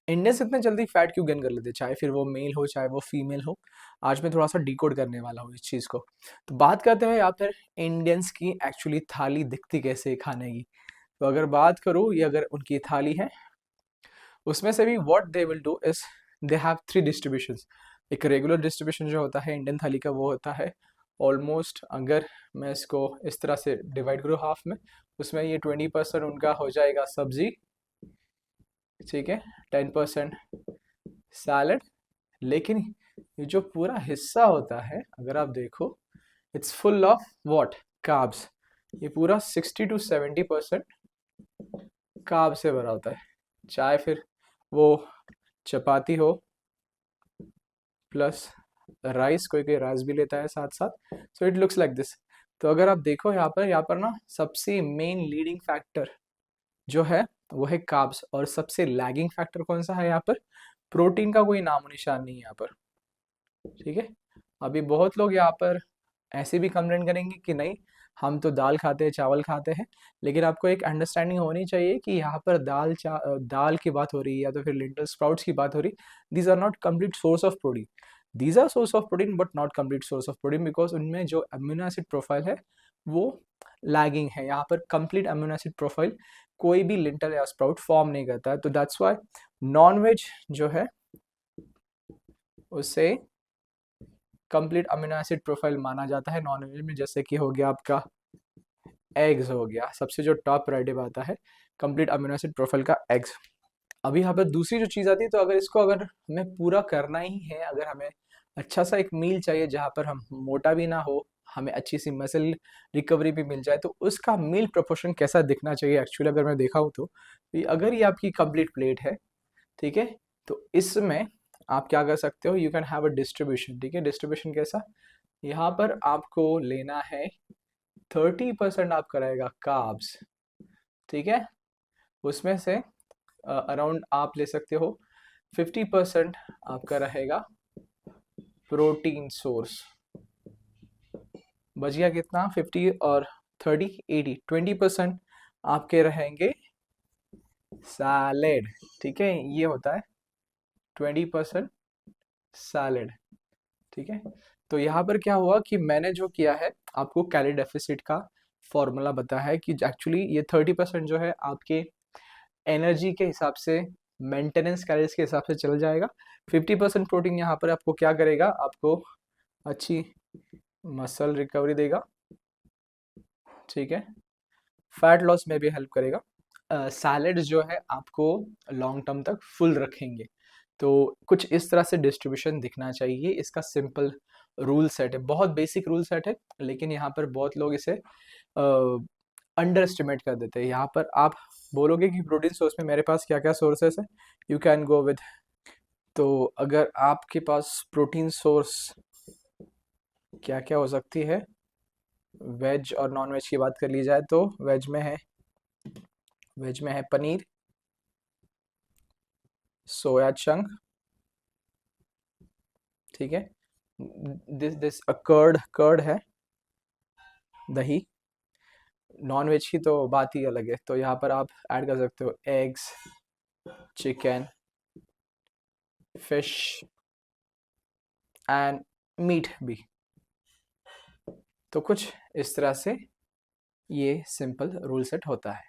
Indians इतने जल्दी fat क्यों गेन कर लेते हैं, चाहे फिर वो मेल हो चाहे वो फीमेल हो। आज मैं थोड़ा सा डिकोड करने वाला हूँ इस चीज़ को। तो बात करते हैं यहाँ पर इंडियंस की एक्चुअली थाली दिखती कैसे है खाने की। तो अगर बात करूँ ये अगर उनकी थाली है, उसमें से भी what they will do is they have 3 distributions. एक रेगुलर डिस्ट्रीब्यूशन जो होता है इंडियन थाली का वो होता है ऑलमोस्ट, अगर मैं इसको इस तरह से डिवाइड करूँ हाफ में, उसमें ये 20% उनका हो जाएगा सब्जी, ठीक है, 10% सैलड। लेकिन ये जो पूरा हिस्सा होता है अगर आप देखो, it's full of what, carbs. ये पूरा 60 to 70% कार्ब से भरा होता है। चाहे फिर वो चपाती हो प्लस राइस, कोई कोई राइस भी लेता है साथ साथ, so it looks like this. तो अगर आप देखो यहाँ पर ना सबसे मेन लीडिंग फैक्टर जो है वो है कार्ब्स, और सबसे लैगिंग फैक्टर कौन सा है यहाँ पर, प्रोटीन का कोई नामो निशान नहीं है यहाँ पर, ठीक है। अभी बहुत लोग यहाँ पर ऐसे भी कंप्लेंट करेंगे कि नहीं हम तो दाल खाते हैं चावल खाते हैं, लेकिन आपको एक अंडरस्टैंडिंग होनी चाहिए कि यहाँ पर दाल की बात हो रही है या तो फिर लिंटल स्प्राउट्स की बात हो रही, these are not complete source of protein. These are source of protein but not complete source of protein, because उनमें जो अम्यूनो एसिड प्रोफाइल है वो लैगिंग है। यहाँ पर कंप्लीट अम्यूनो एसिड प्रोफाइल कोई भी लिंटल या स्प्राउट फॉर्म नहीं करता है। तो दैट्स वाई नॉन वेज जो है उसे कंप्लीट अमीनो एसिड प्रोफाइल माना जाता है नॉन वेज में। जैसे कि हो गया आपका एग्स, हो गया सबसे जो टॉप प्रायोरिटी आता है कंप्लीट अमीनो एसिड प्रोफाइल का एग्स। अभी यहाँ पर दूसरी जो चीज़ आती है, तो अगर इसको अगर हमें पूरा करना ही है, अगर हमें अच्छा सा एक मील चाहिए जहाँ पर हम मोटा भी ना हो, हमें अच्छी सी मसल रिकवरी भी मिल जाए, तो उसका मील प्रोपोर्शन कैसा दिखना चाहिए एक्चुअली अगर मैं देखा हूँ तो अगर ये आपकी कंप्लीट प्लेट है, ठीक है, तो इसमें आप क्या कर सकते हो, you can have a distribution, ठीक है। डिस्ट्रीब्यूशन कैसा, यहाँ पर आपको लेना है 30% आपका रहेगा कार्ब्स, ठीक है। उसमें से अराउंड आप ले सकते हो 50% आपका रहेगा प्रोटीन सोर्स। बच गया कितना, 50 और 30 80, 20% आपके रहेंगे सैलेड, ठीक है। ये होता है 20% सैलेड, ठीक है। तो यहाँ पर क्या हुआ कि मैंने जो किया है आपको कैलोरी डेफिसिट का फॉर्मूला बताया है कि एक्चुअली ये 30% जो है आपके एनर्जी के हिसाब से, मेंटेनेंस कैलोरीज के हिसाब से चल जाएगा। 50% प्रोटीन यहाँ पर आपको क्या करेगा, आपको अच्छी मसल रिकवरी देगा, ठीक है। फैट लॉस में भी हेल्प करेगा। सैलेड जो है आपको लॉन्ग टर्म तक फुल रखेंगे। तो कुछ इस तरह से डिस्ट्रीब्यूशन दिखना चाहिए। इसका सिंपल रूल सेट है, बहुत बेसिक रूल सेट है, लेकिन यहाँ पर बहुत लोग इसे अंडर एस्टिमेट कर देते हैं। यहाँ पर आप बोलोगे कि प्रोटीन सोर्स में मेरे पास क्या क्या सोर्सेस है, यू कैन गो विद। तो अगर आपके पास प्रोटीन सोर्स क्या क्या हो सकती है, वेज और नॉन वेज की बात कर ली जाए तो वेज में है पनीर, सोया चंक, ठीक है, दिस दिस कर्ड है, दही। नॉन वेज की तो बात ही अलग है, तो यहाँ पर आप ऐड कर सकते हो eggs, chicken, fish and meat भी। तो कुछ इस तरह से ये सिंपल रूल सेट होता है।